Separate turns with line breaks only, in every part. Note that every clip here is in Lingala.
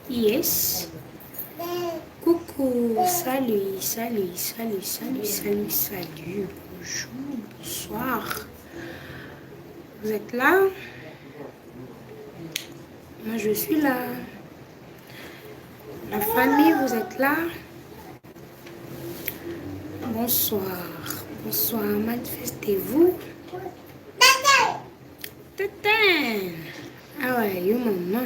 Yes. Coucou, salut, salut, salut, salut, salut, salut. Bonjour, bonsoir. Vous êtes là? Moi, je suis là. La famille, vous êtes là? Bonsoir. Bonsoir, manifestez-vous. Tatin. Ah ouais, you maman.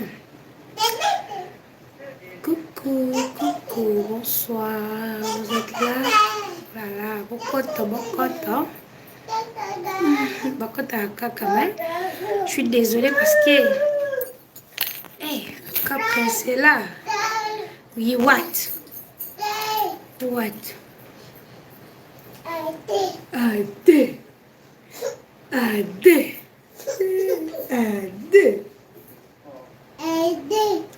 Coucou, coucou, bonsoir. Vous êtes là? Voilà, bokoto, bokoto. Bokoto à kakame. Je suis désolée parce que... Hey, Caprin, c'est là. Oui, what? What? Ade. Ade. Ade. Ade.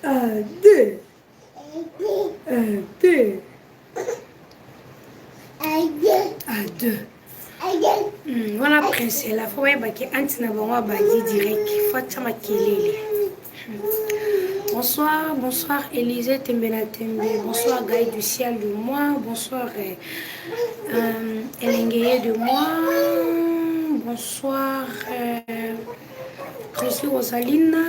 Ade. Ade. Voilà, prince, la fois que anti n'a pas badi direct. Faut ma kelele. Bonsoir, bonsoir Élisée Tembenatembe, bonsoir Gaï du ciel de moi, bonsoir Elengeye de moi, bonsoir Rosie Rosalina,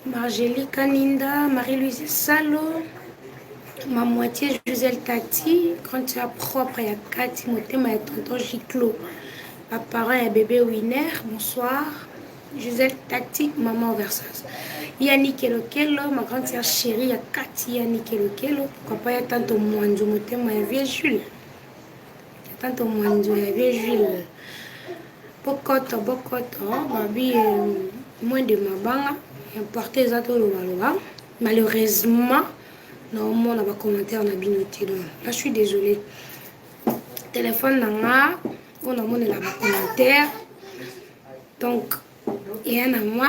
Margélie Kaninda, Marie-Louise Salo, ma moitié Gisèle Tati, quand tu as propre, il y a Cathy Motema et tonton Giclo, ma parent et bébé Winner, bonsoir. Gisèle Tati, maman Versas. Yannick Elokelo, ma grande sœur chérie, il y a Cathy Yannick Elokelo. Pourquoi pas, il y a tantôt Mouanzo, Motema, il y a vieux Jules. Il y a tantôt Mouanzo, il y a vieux Jules. Bokoto, Bokoto, Babi, moins de ma banga, importé les atos le Waloa. Malheureusement, normalement, on a pas commentaire, on a binoté. Donc, là, je suis désolée. Téléphone, on a mon commentaire. Donc, il y en a moi,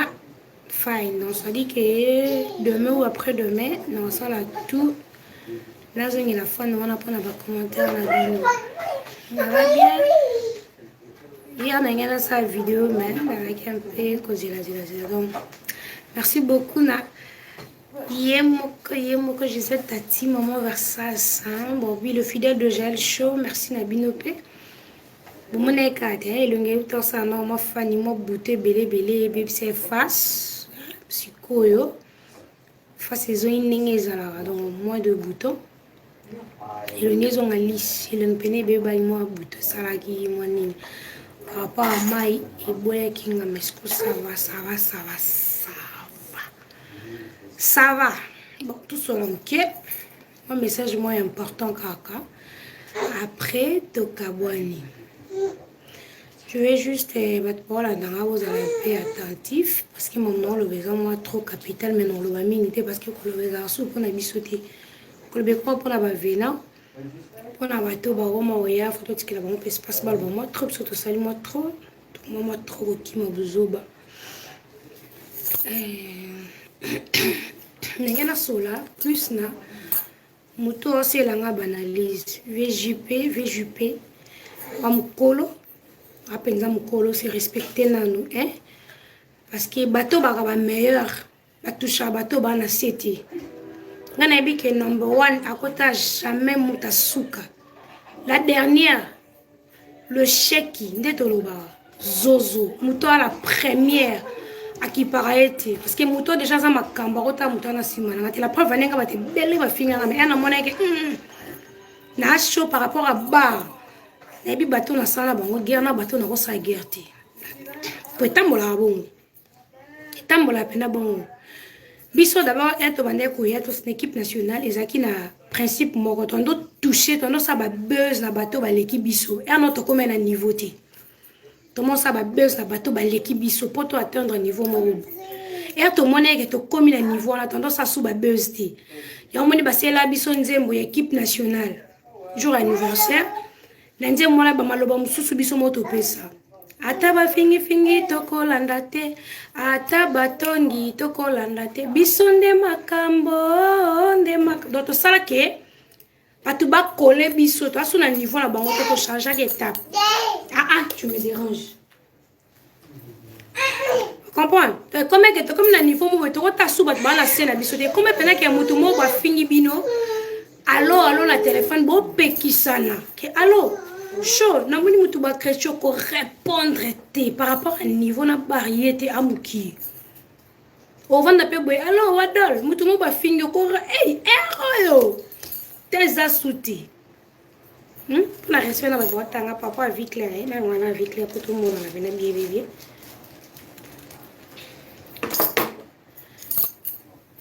fine. Donc, ça dit que demain ou après-demain, on sort là tout. Là, on a la fin, on a pas de commentaire. On va bien. Hier, on a sa vidéo, mais avec un peu causé la. Donc, merci beaucoup. Yemoko, Gisèle Tati, maman Versas. Bon, oui, le fidèle de Gel Show. Merci Nabinopé. Bon, mon écart, il y a eu tout ça, non, ma famille, ma bouteille, belé, bébé, c'est face, psycho, face, ils ont une ligne, donc moins de boutons. Et le nez, on a lisse, et le peine, bébé, moi, bouton, ça là, qui, moi, ni. Par rapport à moi, et boy, qui m'a mis, ça va. Bon, tout ça, ok. Un message, moins important, kaka. Après, Tokabouani. Je vais juste voilà, vous allez un peu attentif parce que mon nom le besoin moi trop capital mais non le va miniter parce que le besoin sous pour na sauter que le besoin pour na venant pour na bateau ba au moins ya photo que la bon espace bal bon moi trop surtout salut moi trop qui m'a besoin n'engana sola plus na moto c'est la banalise VJP amukolo apenza mukolo c'est respecté nanu hein parce que bateau ba meilleur batusha bateau ba na city ngana bi que number 1 à côté jamais muta suka la dernière le cheki ndetoloba zozo muto à la première à qui paraît parce que muto déjà ça makamba kota muto na simana la preuve venga bate belle ba finga mais ana mona que na chaud par rapport à bar. Et puis bateau na sala bango guerre na bateau na ko sa guerre te po tambola bongo tambola pena bongo biso d'abord être bande ko ya to une équipe nationale ezaki na principe moko tondo toucher tondo sa ba buzz na bateau ba l'équipe biso et notre comme na niveau te tomo sa ba buzz na bateau ba l'équipe biso pour to atteindre niveau moko et to monnaie que to comme na niveau na tondo sa sous ba buzz te ya moni ba sela biso nzembo équipe nationale jour anniversaire Nanje mwana ba maloba mususu biso moto pesa. Ata ba fingi toko landate, ata batongi toko landate, biso nde makambo, doto sala ke batu ba coller biso, to asu na niveau na bango to changer d'étape. Tu me déranges. Comprends? Comment que comme na niveau mo to ta suba ba na scène biso de comment pena que mutu mo ba fingi bino. Allo na téléphone bo pekisana. Que allo chaud na moni mutu ba question ko répondre te par rapport à niveau na barrière te amuki. O vanda pe boy allo wadol mutu mo ba fingi ko hey yo. Tes asuti. La respect na ba tanga papa vie claire na wana vie claire pour tout le monde na bena bien.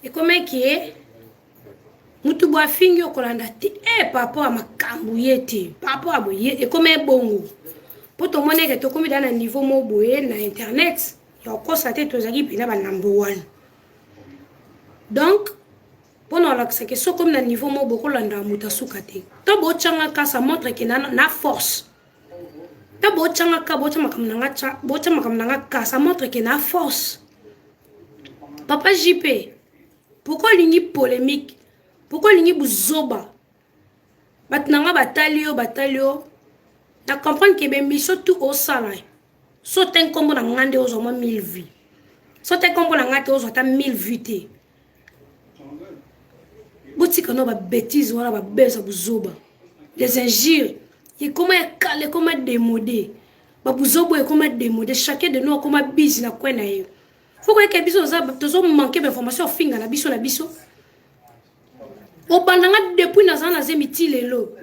Et comment qui est mutu boa fingi okolanda ti papa a makambu yeti papa a boye et comment bongo pour to mone que to komi dans un niveau mo boye na internet ya constater to zaki pina ba number 1 donc pour nous là c'est que so comme na niveau mo boko landa muta sukate to bo changa ka ça montre que na force to bo changa ka bo chama kamnanga ka ça montre que na force papa JP. Pourquoi l'ingi polémique? Pourquoi l'ingi bouzoba? Batnanga batalio. Na comprendre que ben mission tout au salai. Soten kombo na ngande ozo mo 1000 vues. Soten kombo na ngate ozo ta 1000 vues te. Boutika no ba bêtise wala ba beza bouzoba. Les injures. Et comment calé comment démodé. Ba bouzobo et comment démodé chacun de nous comment busy na kwena yo. Faut que biso tozo manquer d'information finga na biso. O bandanga depuis na zana zemiti lelo.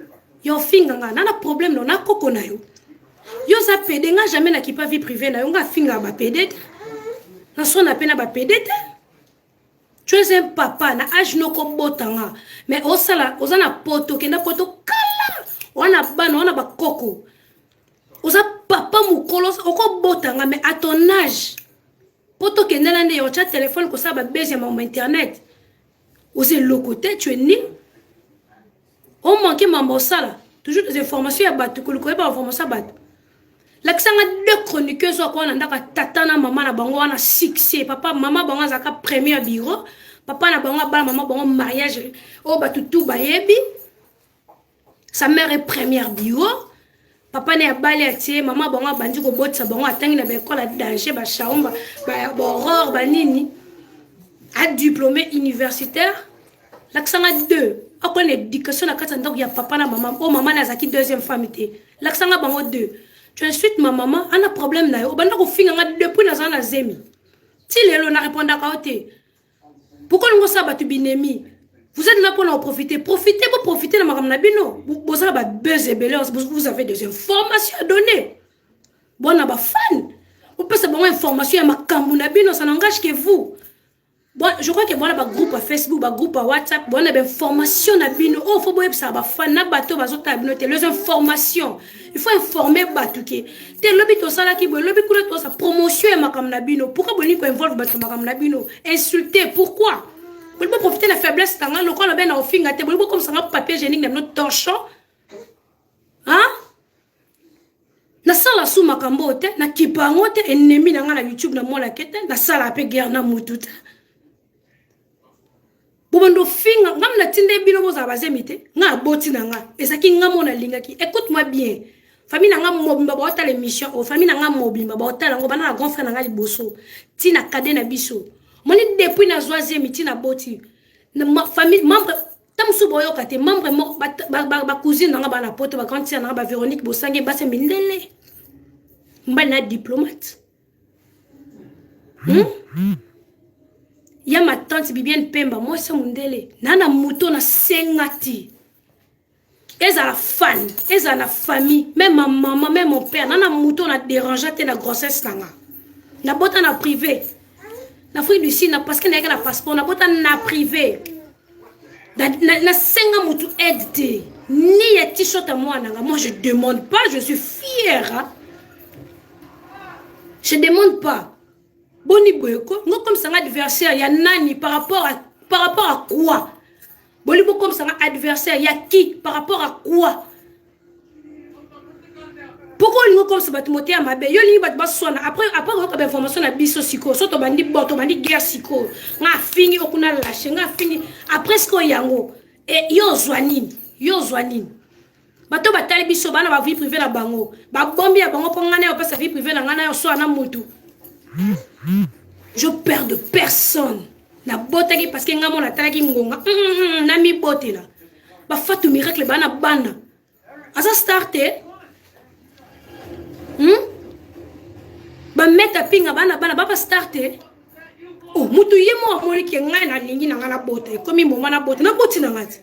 Yo finga nga na problème no na koko na yo. Yo za pede nga jamais na kipa vie privée na yo nga finga ba pede. Na so na pena ba pede. Tu es un papa na âge no ko botanga. Mais ozana poto kenda poto kala. Wana bana wana ba koko. Oza papa mukolo oko botanga mais à ton âge. Poto que nana ne yocha téléphone ko ça ba baiser mon internet. Ose lokote tu es ni. On manque mambo sala. Toujours des informations à battre ko ko ba information bat. L'accent deux chroniqueuses ko na ndaka tata na mama na bango wana succès papa mama bango zaka premier bureau papa na bango ba mama bango mariage o batutu bayebi. Sa mère est première bureau. Papa ne abali atie maman bonga bandi ko botsa bonga atangi na école à danger ba chaumba ba horreur ba nini a diplômé universitaire l'accent à 2 après l'éducation na kata ndako ya papa na maman o maman na zaki deuxième femme té l'accent à bango 2 tu ensuite ma maman a un problème na yo banda ko finga nga depuis na zana zemi ti lelo na répondre ka oté pourquoi ngo sa batu binemi. Vous êtes là pour en profiter. Profitez de ma ramnabino. Vous avez des informations à donner. Bon, on a pas fan. Vous pouvez savoir information à ma kamunabino, ça n'engage que vous. Bon, je crois que bon, on a un groupe à Facebook, un groupe à WhatsApp, bon, on a des informations à bino. Oh, faut voir ça, fan, na bateau, bazota à bino, les informations. Il faut informer batouké. Te lobby to sala ki bo, lobby kula to sa promotion à ma kamnabino. Pourquoi bon, ko involve bateau ma kamnabino? Insulter, pourquoi? Vous pouvez profiter de la faiblesse tanga le corps ben au finga te vous comme ça papier génique dans notre torchon hein na sala sous makambo te na kipango te ennemi na nga na YouTube na mola kete na sala pe guerre na mututa bobondo finga ngam na tinde bino boza bazemite nga boti na nga ezaki nga mona lingaki écoute-moi bien famille na nga mobimba ba otala émission o famille na nga mobimba ba otala ngo bana na grand frère na nga liboso tina kade na biso. Moni depuis na zoazie miti na boti ma famille membre tamsu boyo kate membre ba cousine nga ba na poto ba grande sœur nga ba Véronique Bosange ba se mindele mba na diplomate ya ma tante Bibiane Pemba moi se mundele nana muto na sengati eza la fan eza na famille même ma maman même mon père nana muto na déranger te na grossesse nanga na bota na privé. L'Afrique du Sud, parce qu'il n'y a pas de passeport, on a privé. Na senga mutu aide ni ya t-shirt à moi. Moi, je demande pas, je suis fière. Hein? Je demande pas. Boni boyoko, nous comme ça, adversaire, il y a nani par rapport à quoi? Boni boyoko comme ça, adversaire, il y a qui par rapport à quoi? Pourquoi nous comme ça bat monter à ma belle yo li bat basona après on a information na biso siko so to bandi boto bandi guerre siko nga fini okuna lâcher nga fini après ce ko yango et yo zwanini bato batali biso bana ba vie privée na bango ba bombi ya bango ko ngana yo pesa vie privée na ngana yo so na mutu Je perds de personne. Na botaki parce que nga mona talaki ngonga. Na mi bote là. Ba fatu miracle bana bana. Asa starté. Ba meta pinga bana ba starté. Oh, mutu yemo amoni ke nga na lingi na nga na bote. Komi moma na bote. Na bote na ngati.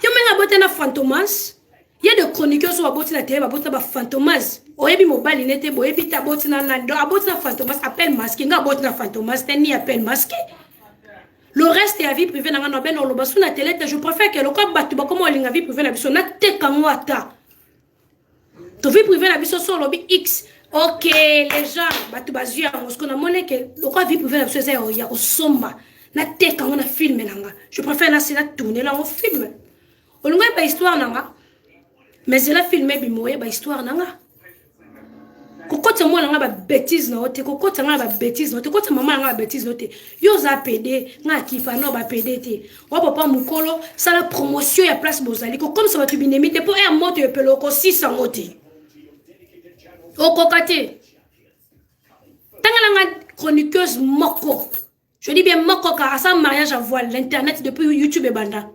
Yo menga bote na Fantomas. Il y a des chroniqueurs sur la botte na télé, la botte na Fantomas. Oyebi mobile nete bo ebi ta botte na nando, la botte na Fantomas appel masqué, nga botte na Fantomas teni appel masqué. Le reste est à vie privée na nga ben on lo basu na télé, je préfère que le ko batu ba comme linga vie privée na biso na teka ngwata. To vie privée na biso sur lobby X. OK, les gens batu bazu ya ngosko na mone que le ko vie privée na biso za ya osomba. Na teka ngona film na nga. Je préfère na sila tourner là on film. Olunga ba histoire na nga. Mais elle a filmé bimoye ba histoire nanga. Kokota mwana nga ba bêtise na ote, kokota nga ba bêtise na ote, kokota maman nga ba bêtise na ote. Yo za PD, nga kifa no ba PD te. Wa papa mukolo, ça la promotion ya place bozali. Ko comme ça va tu binemi te pour un moto e peloko 600 ote. Okokate. Tanga nga chroniqueuse moko. Je dis bien moko car à ça mariage à voile l'internet depuis YouTube et banda.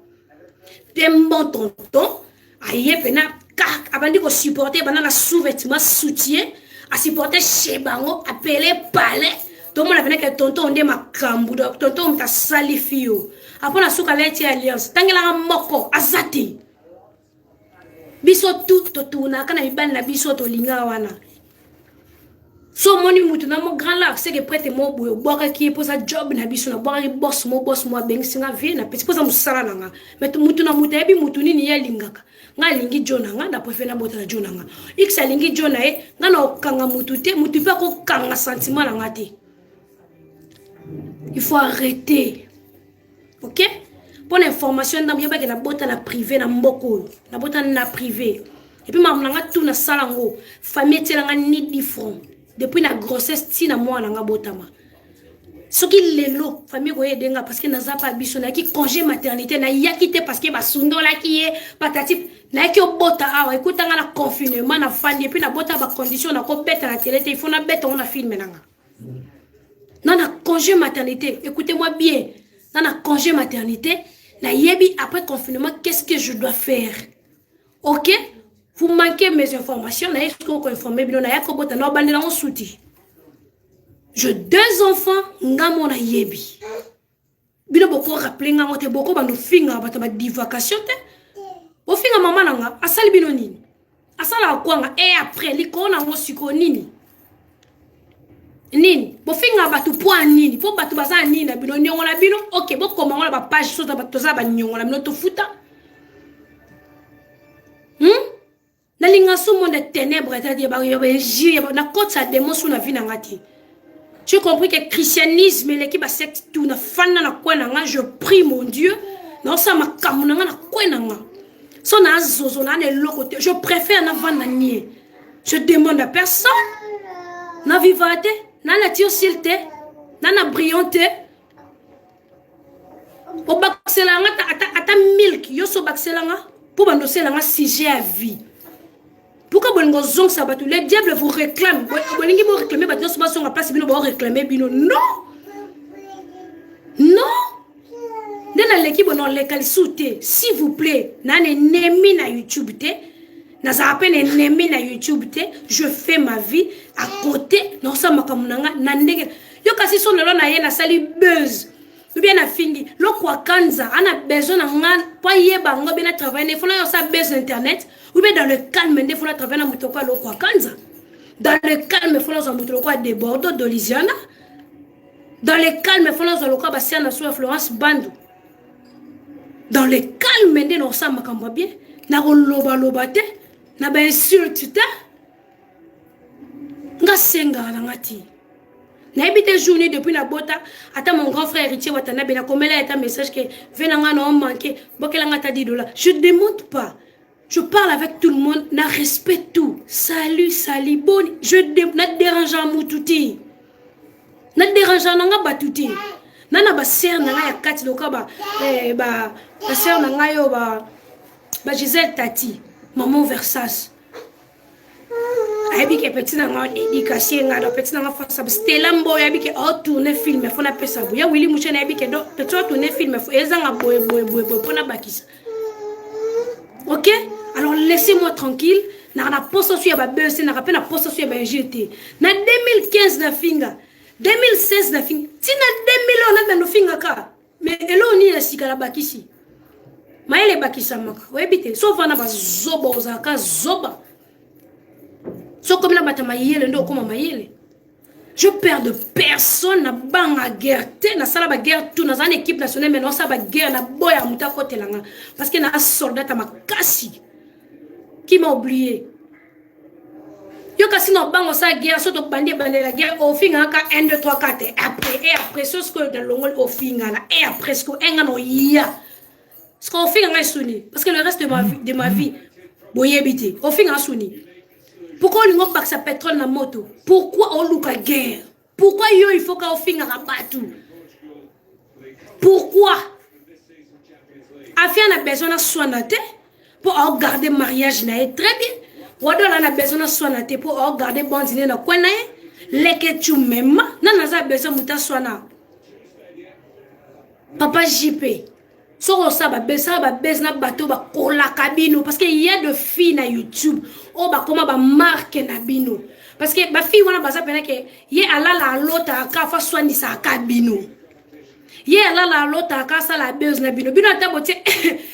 T'es bon tonton. Aïe pena kak abandi ko supporter banana sous-vêtement soutien à supporter chez bango appelé palais donc on avait que tonton ndé makambu tonton mta salifio après la souka leti alliance tangela moko azati biso tout na kana ibana na biso to linga wana so moni mutu na mo grand là c'est que prête mo boyo boka ki pour sa job na biso na boka boss mo beng singa vie na petit pour ça musala nanga mais mutu na mutu ebi mutu nini ya lingaka nga lingi jona nga na préfère na bota na jona nga x lingi jona nga na okanga mutu te mutu pa ko kanga sentiment nga te. Il faut arrêter. OK? Pour l'information ndam yeba ke na bota na privé na mboko na bota na privé et puis maman nga tout na salango famille telanga ni different depuis la grossesse tina mwana nga botama soki lelo famille goye denga parce que naza pa biso na ki congé maternité na yakite parce que basundo la ki patati na ki obota awa écoute nga na confinement na fandi et puis na bota ba condition na ko beta na télé il faut na beta on a filmé nanga na congé maternité écoutez-moi bien na congé maternité na yebi après confinement qu'est-ce que je dois faire. OK? Vous manquez mes informations na est-ce que vous informez bien na yakobota na bandela on souti. J'ai 2 enfants, ngamo na yebi. Bino boko rappeler ngamo te boko bando finga bata ba divagation te. O finga mama nanga asali bino nini? Asala kwanga et après liko na ngo siko nini? Nini? Bo finga batu point nini? Po batu baza nini na bino nyongo na bino? OK, bo koma ngona ba page so ta batu za ba nyongo na bino to futa. Na linga sous monde de ténèbres ta dia ba yo ba ji na kota démon sous na vie na ngati. Tu as compris que le christianisme et l'équipe a secte tout na fana na kwenanga je prie mon Dieu non ça ma kamunanga na kwenanga so na zozo na ne lokote je préfère na vanda nie je demande à personne na vivate na nature silte na brillante o bakselanga ata milk yo so bakselanga pour bando selanga sujet à vie. Pourquoi vous avez le diable vous réclame? Vous réclamer votre place, vous réclamer bino. Non! Non! Dans l'équipe, on a les sauté. S'il vous plaît, n'an ennemi na YouTube te. N'a appelé ennemi na YouTube te. Je fais ma vie à côté. Non, ça m'a comme n'andé. Yo kasi son le na yena sali buzz. Ou bien na fingi. Lo kwa kanza. On a besoin d'un pas yeba. On a bien travailler. Il faut na ça buzz internet. Ou bien dans le calme, il faut travailler dans le calme. Dans le calme, il faut travailler de Bordeaux, de Louisiana. Dans le calme, il faut travailler dans Florence Bandou. Dans le calme, il faut travailler bien. Na loba loba te, na ba insulte te. Nga senga na ngati. Na habité journée depuis la bota, attends mon grand frère héritier Watana bena comme là est un message que venanga non manqué, bokelanga ta $10. Je demande pas. Je parle avec tout le monde, na respecte tout. Salut, salut, bon. Je ne dérange pas moutouti. Na dérange pas batouti. Nana ba sœur nanga ya kati loka ba sœur nanga yo ba Gisèle Tati, maman Versas. ayebi ke petit na nga dédicacé nga do petit na nga fa sab Stella Mboy ayebi ke o tourner film fo na pesa bo ya Willy Muchene ayebi ke do petit o tourner film fo ezanga boy pona bakisa. OK, alors laissez-moi tranquille. Na poste sur ba BEC na rappel na poste sur ba GT na 2015 na finga 2016 na finga tina 2000 on a no finga ka mais elo ni na sikala bakisi maele bakisa maka webite so vana ba zoba ozaka zoba so comme la bata mayele ndo koma mayele. Je perds de personne na banga guerre te na sala ba guerre tout na zane équipe nationale mais non ça ba guerre na boya muta kote langa parce que na soldat ta makasi qui m'a oublié. Yo kasi no bango sa guerre so to bandi la guerre au finga ka 1 2 3 4 après ce que de longol au finga na et après ce que enga no ya. Ce qu'on finga ngai suni parce que le reste de ma vie boyebité au finga suni. Pourquoi on n'a pas sa pétrole na moto? Pourquoi on loue la guerre? Pourquoi yo il faut qu'on finga rabattu? Pourquoi? Afin a besoin de soigner pour garder mariage na très bien. Wado la na besoin de soigner pour garder bon dîner na quoi na les que tu m'aimes na na besoin muta soigner. Papa JP. So ça ba na bateau ba kola kabino parce que il y a de filles na YouTube o ba koma ba marque na bino parce que ba fille wana baza pena ke ye alala lota ka fa soigner sa kabino ye alala lota ka sa la buzz na bino bino tabote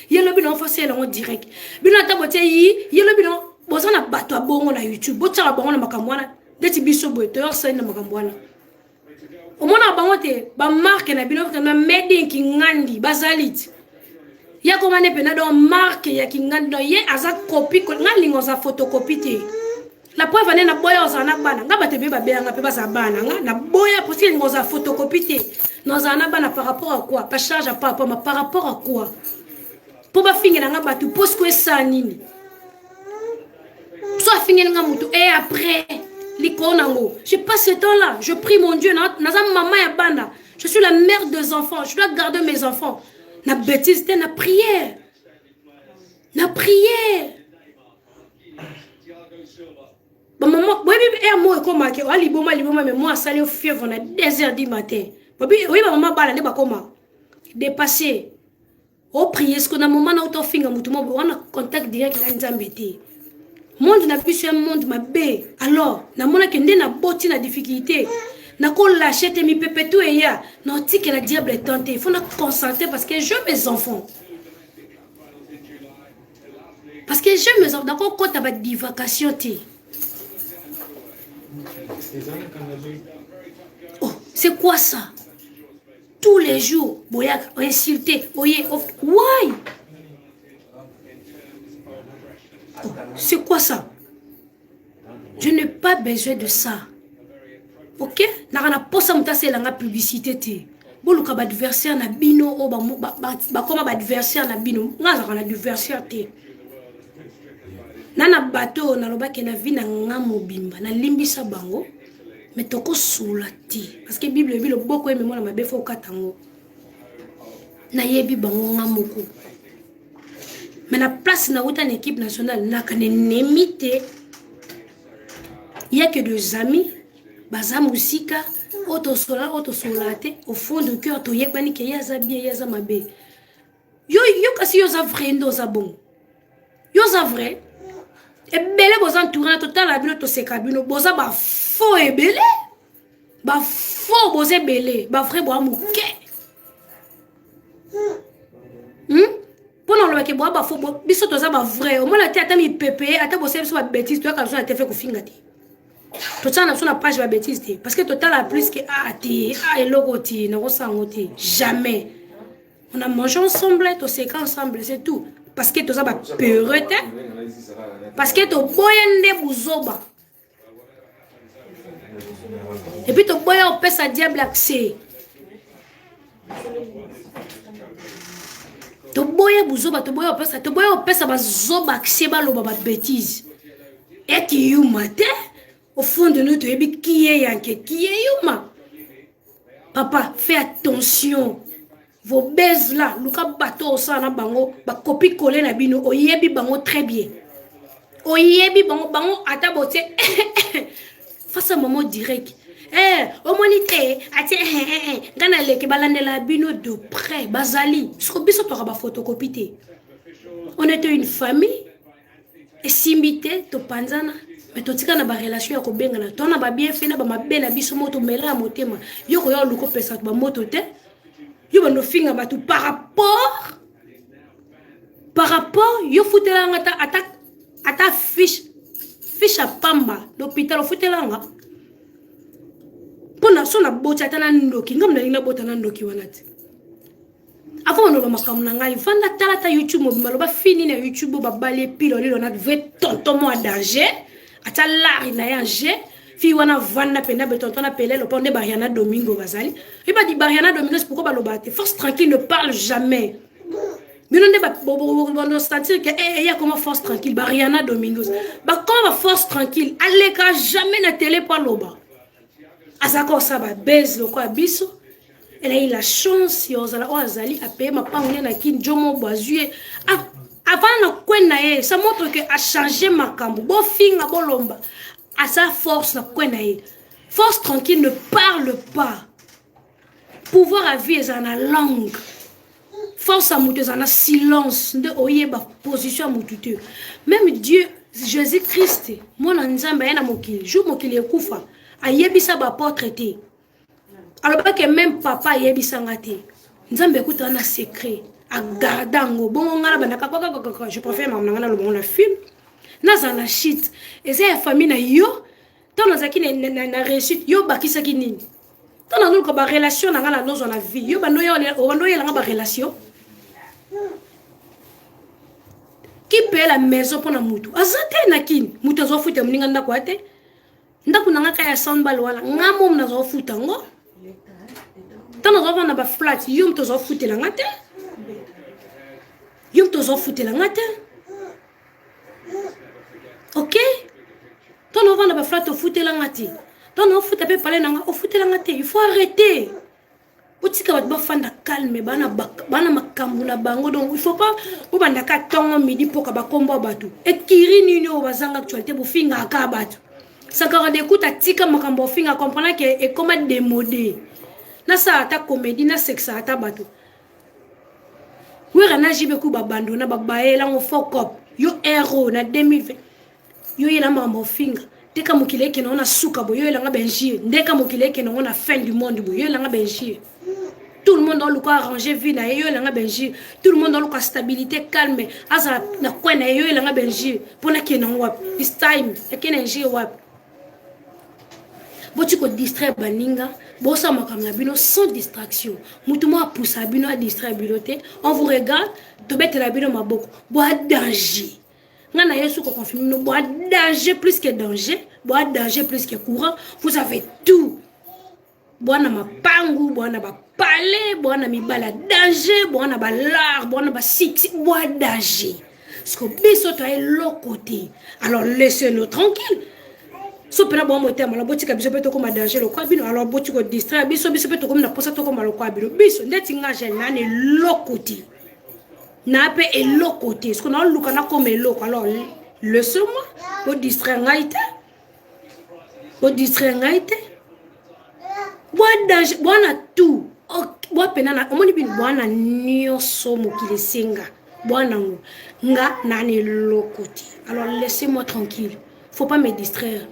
ye lo bino fa c'est en direct bino tabote ye lo bino boza na bateau a bongo na YouTube botsa bongo na makamwana deti biso boto yo sa na makamwana o mona bango te ba marque na bino na made ki ngandi bazalit ya komane pena do marque ya kingandi do ye aza copie ngalingo za photocopie te la preuve ane na boya ozana bana nga batebe ba beanga pe baza bana nga na boya parce que ngoza photocopie te nozana bana par rapport à quoi pas charge à par rapport à quoi pour ba finga nga batu parce que ça nini soit finga nga mutu et après likonango je passe ce temps là je prie mon Dieu na maman ya bana je suis la mère des enfants je dois garder mes enfants. Na bêtise, na prière. Na prière. Bon, maman, oui, moi, comme je suis liboma, mais moi, ça, je suis fièvre, on a 2h du matin. Oui, maman, bala, ne pas comment. Dépassé. Oh, prier, ce qu'on a moment, on a fait un contact direct avec les embêtés. Monde n'a plus un monde, ma bé. Alors, na mona kende na boti na difficulté. Na ko lâcher te mi pepe tout et ya. Non, ti que la diable est tenté. Il faut nous concentrer parce que je mes enfants. Parce que je mes enfants. D'accord, quand tu as des vacations, oh, c'est quoi ça? Tous les jours, boya insulté, oye, why? Oh, c'est quoi ça? Je n'ai pas besoin de ça. OK? Na posa mutase la publicité te. Boluka ba adversaire na bino o ba koma ba adversaire na bino. Ngaza kana adversaire te. Nana bato na lobaki na vi na ngamobimba na limbisa bango. Mais toko soulati parce que Bible bi le boko eme mona mabe fo katango. Na yebi bango ngamoko. Mais na place na uta na équipe nationale na kanemite. Il y a que des amis baza musika auto solate au fond de cœur to yebani ke yaza bien yaza mabe yo kasi yo za vrai ndo za bon yo za vrai e bele boza entouré total la bino to seka bino boza ba faux e bele ba faux boza bele ba vrai bo amuke pona lo ke bo ba faux biso to za ba vrai o mona te ata mi pepe ata bo se biso ba bêtise to ka so na te fait ko finga te. Tout ça, on a pas de bêtise. Parce que total a plus que et logoti, jamais. On a mangé ensemble, tout c'est ensemble, c'est tout. Parce que tout ça va peur. Parce que tout boyende bouzoba. Et puis tout boya on peut sa diable accès. Tout boya bouzoba, tout boya on peut sa bazoba accès ba lo ba bêtise. Et qui you matin? Au fond de nous, tu es qui est yanké, qui est yuma. Papa, fais attention. Vos baises là, luka bateau au sang na bango, ba copie collé na bino, oyebi bango très bien. oyebi bango ata bote face à maman direct. Au monité, ngana leke balandela bino de près, bazali. Siko biso to ba photocopie. On était une famille et simité to panzana. Mais to tika na ba relation ya ko bengana. To na ba bien fait na ba mabe na biso moto mela motema. Yo ko yo luko pesa ba moto te. Yo bando finga ba tout par rapport yo futela ngata ata fiche à pamba l'hôpital futela nga. Pona sona bota tana ndoki ngam na ina bota na ndoki wanati. Avant on makamu na ngai vanda talata YouTube mobimalo ba fini na YouTube ba balé pilo lilo na ve tonton mo danger ata lari na yanje fi wana vanda penda be tonton na pelé le ponde Bariana Domingo bazali. Il ba di Bariana Domingo c'est pourquoi ba lo bate. Force tranquille ne parle jamais. Mais on va sentir que il y a comment force tranquille Bariana Domingos. Bah quand force tranquille, allez quand jamais na télé pas loba. Azako ça va baise le quoi biso. Elle a eu la chance yozala ozali a payer ma pangne na kin jomo boazué. Avant na kwenaye, ça montre que a changé ma kambo. Bo finga bolomba. À sa force na kwenaye. Force tranquille ne parle pas. Pouvoir à vie est en la langue. Force à mouter en silence de oyeba position à moututeur. Même Dieu, Jésus-Christ, moi nzamba yana mokili, jour mokili ekufa, ayebisa ba portraité. Alors que même papa ayebisa ngate. Nzamba ekuta na secret, a gardango, bon ngala banaka je préfère mamna le bon la film. Naza na shit. Et c'est la famille na yo, tant nazaki na réussite, yo bakisa kinini. Tant na ko ba relation na ngala nozo na vie, yo bando yo la ba relation. Qui paye la maison pour la moutou? Azate nakin, moutou zo futa mninga ndako ate. Ndako nanga kaya sound bal wala, ngamo mna zo futa ngo. Tana zo vana ba flat, yum to zo futa la ngate. Yum to zo futa la ngate. OK? Tana vana ba flat to futa la ngate. Tana futa pe parler nanga, o futa la ngate, il faut arrêter. Otika bat ba fanda calme bana makambu na bango donc il faut pas obanda ka tongo midi poka ba kombo batu et kiri nini o bazanga actualité bo finga ka batu ça quand écoute atika makambo finga comprendre que est comme démodé na ça ata comédie na sexe ata batu wera na jibe ku ba bando na ba baela ngo fokop yo héros na 2020 yo yela mambo finga deka mokile ke na suka bo yo yela nga benjie ndeka mokile ke na fin du monde bo yo yela nga benjie. Tout le monde dans le cas arrangé vie na yo langa benji, tout le monde dans le cas stabilité calme asa na kwa na yo langa benji pona ke na wap this time e ke na nji wap bo tu ko distraire baninga bo sa makamna bino sans distraction mutu mo poussa bino a distraire biloté on vous regarde to bete la bino maboko bo danger ngana yesu ko confirme no bo danger plus que danger bo danger plus que courant vous avez tout bwana mapangu bwana ba palais bwana mibala danger bwana ba lar bwana ba city bwana danger parce que biso to est l'autre côté alors laissez-nous tranquille so pena bon moté mala botika biso peto comme danger le quoi bino alors botiko distraire biso peto comme na posa to comme le quoi bino biso ndeti ngaje nane l'autre côté na pe et l'autre côté ce qu'on a luka na comme l'autre alors laissez-moi bo distraire ngaite bo distraire ngaite bwana tout bwa penana omoni bin bwana nyoso mokile senga bwana nga nani lokoti alors laissez-moi tranquille faut pas me distraire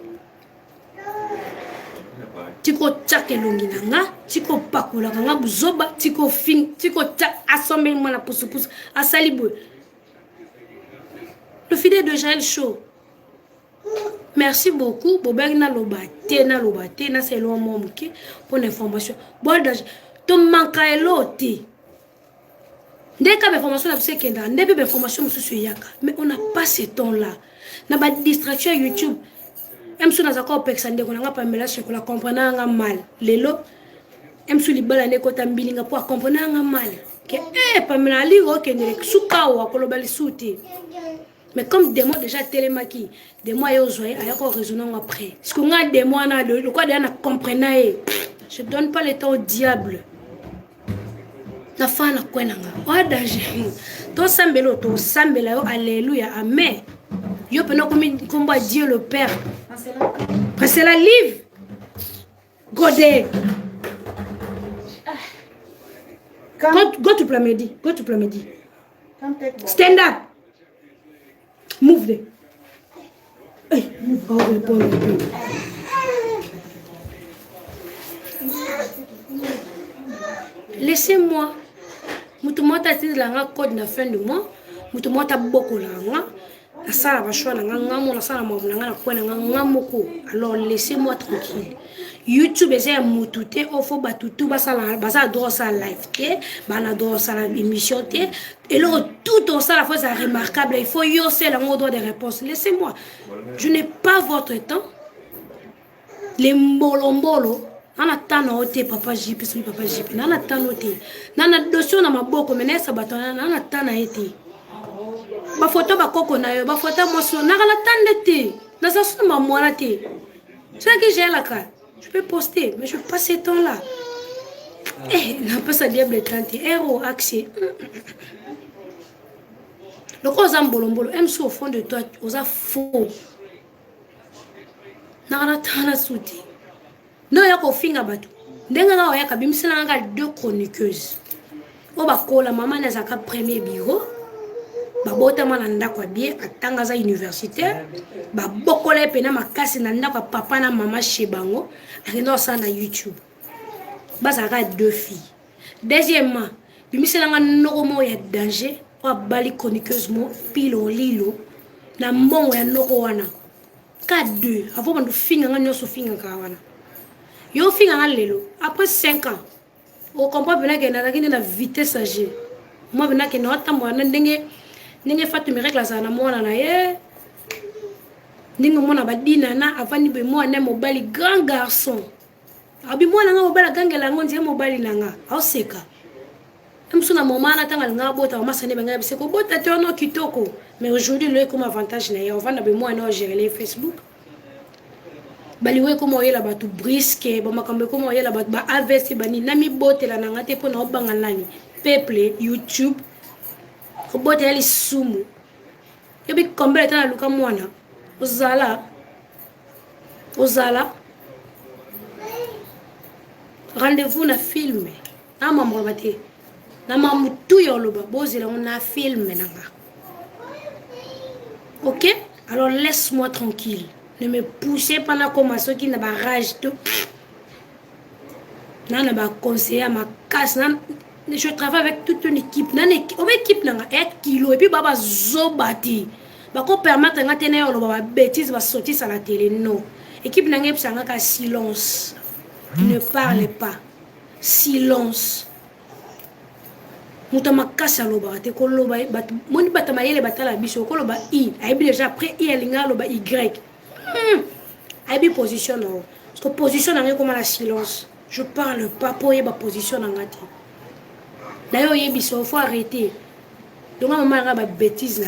tiko tchake longi nanga tiko pakula nga buzoba tiko fin tiko ta assemble mona pousse asalibo le fidèle de Jaël Show. Merci beaucoup. Bobek na lobate na c'est loin mon qui pour l'information. Bon to manka eloti. Dès que l'information la psekenda, ndebe l'information mususu yaka. Mais on n'a pas ce temps là. Na ba distraction YouTube. Emsu na zako pexande ko nga pamela ko la comprendre nga mal. Lelo emsu libala ne ko tambilinga pour comprendre nga mal. Que pamela li ko kende suka wa ko lobali suti. Mais comme des mois déjà télémaki, des mois et aujourd'hui, il y a encore raisonnant après. Ce qu'on a des mois, le quoi d'ailleurs comprenez, je donne pas le temps au diable. La fin na quoi nanga, oh danger. To sambelo, alléluia, amen. Yo pendant combat Dieu le Père. C'est la livre. Godé. Go to Plamedi. Go to Plamedi. Stand up. Move there. Hey, move out. Laissez-moi. Moutouma ta tête la code na fin du mois. Moutouma ta boko la nga. La sala va choix na nga la sala ma na kwa na nga moko. Alors laissez-moi tranquille. YouTube est moutouté au faut batutu basala droit ça live té bana droit ça émission té et là tout ça la fois c'est remarquable il faut yo c'est la mot droit de réponse laissez-moi je n'ai pas votre temps les mbolombolo on attend noté papa JP oui papa JP on attend noté nana dossier na maboko menesa batona on attend na été ba photo ba koko na yo ba photo mo so na la tande té na ça so ma mwana té c'est que j'ai la carte. Je peux poster, mais je ne veux pas ces temps-là. Eh, n'a pas ça diable tante. Héros, accès. Le cause en bolombolo, aime au fond de toi, aux faux. N'a pas tant à souter. Non, il y a qu'au fin à bateau. Denga na oya kabim sila deux chroniqueuses. Oba kola maman n'a pas premier bureau. Babota malanda kwa bien atanga za universitaire babokola pena makasi na ndako papa na mama shebango akendo sa na YouTube bazaka deux filles. Deuxièmement bimisela nga noko mo ya danger wa bali chroniqueuse mo pilo lilo na mbongo ya noko wana ka deux avant bandu finga nga nyoso finga ka wana yo finga nga lelo après 5 ans o comprend bena ke na lakini na vitesse age moi bena ke na tambo na ndenge ninge fatu miracle sana mwana na ye ninge mwana badina na avani be mwana mobali grand garçon abi mwana nga mobali gangela ngonje mobali nanga auseka emsuna momana tanga nga bota masane benga biseko bota te ono kitoko mais aujourd'hui le comme avantage na ye on vanda be mwana o gérer les Facebook bali we comme oyela batu brisque ba makambe comme oyela batu ba AVC bani na mi botela nanga te pona obanga nani peuple YouTube Obote yali sumu. Yobi kombele tana luka mwana. Ozala. Rendez-vous na filme. Na mambo bate. Na mamutu yoloba bozela on filme nanga. OK? Alors laisse-moi tranquille. Ne me poussez pas na comme ceux qui na ba rage tout. Na ba conseiller ma casse je travaille avec toute une équipe. Une équipe n'a pas kilo et puis baba zobati. Bako permettre nga tena yo ba bêtise va sortir sur la télé non. Équipe n'a pas ka silence. Ne parlez pas. Silence. Muta makasa loba te ko loba bat moni batama yele batala biso ko loba i. Aibi déjà après i elinga loba y. Aibi position non. Parce que position n'a comme la silence. Je parle pas pour y ba position na ngati. D'ailleurs, il faut arrêter. Donc, maman a des bêtises.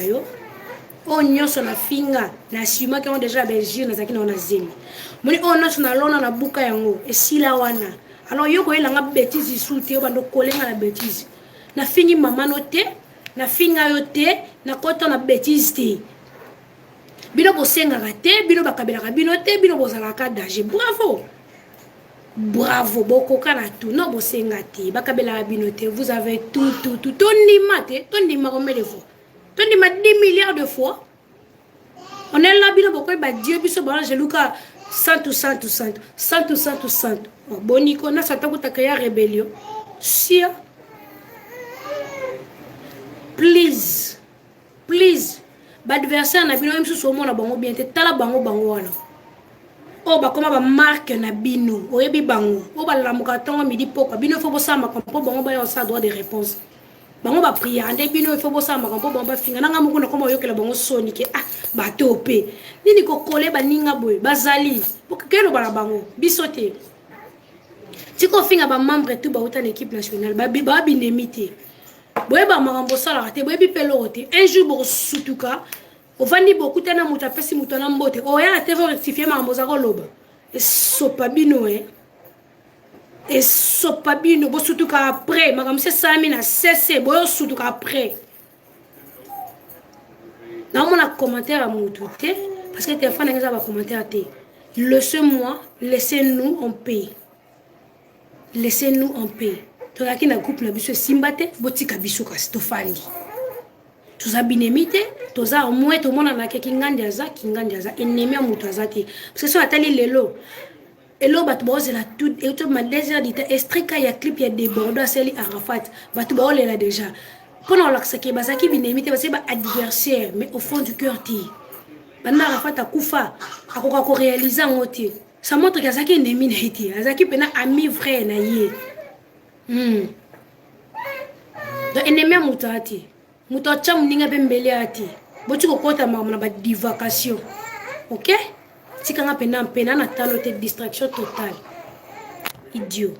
On a sur la finga, na sima qui ont déjà belgé, na zaki na on a zemi. Moni on a sur la lona na buka yango et si la wana. Alors yo ko elanga bêtise isoute o bando kolenga na bêtise. Na fingi maman noté, na finga yote, na kota na bêtise té. Bino bosenga raté, bino bakabela bino té, bino bozala ka danger. Bravo. Bravo, beaucoup kana tout. Non, vous sengati. Bakabela binote. Vous avez tout. Tondima combien de fois? Tondima 10 milliards de fois. On est là, bino beaucoup. Bah Dieu, biso bala jeluka 100. Boniko na sata kutakaya rébellion. Si. Please. Badversaire na bino msu somo na bango bien te tala bango wana. O ba koma ba marque na bino oyebi bango o ba lamuka tongo midi poko bino fo bosama kompo bango ba yo sa droit de réponse bango ba prière ande bino fo bosama kompo bango ba finga nanga mukuna koma yokela bango soni ke ba tope nini ko kole ba ninga boy bazali bokelo bala bango bisote tiko finga ba membre tout ba uta l'équipe nationale ba binemité boye ba makambo sala te boye bi pelo te un jour bo sutuka Ovandi beaucoup tena muta pesi muta na mbote. Oya na TV rectifier mambo za koloba. Esopabino Esopabino bo surtout après makamse sami na cesse boyo surtout après. Dans mon commentaire à mon tout, parce que téléphone n'est pas commentaire. Laissez-moi, laissez-nous en paix. Laissez-nous en paix. Tu as un groupe na biso simbate, botika biso kastofandi. Tu as binemite, tu as au moins tout le monde a kingandi aza, ennemi à mutazati. Parce que ça a les lelo. Et là, tu as la tout, et tu m'as déjà dit, estrika ya clip ya débordé à celle Arafat, tu as là déjà. Pendant l'accès, basaki binemite, c'est pas adversaire, mais au fond du cœur, ti. Banda Arafat a koufa, a ko réaliser en oti. Ça montre que Zaki ennemi na été, Zaki pena ami vrai na yé. Donc ennemi à mutati. Mutacha mninga bembele ati. Botu ko kota mama na ba divagation. OK? Si quand pena na talo te distraction totale. Idiot.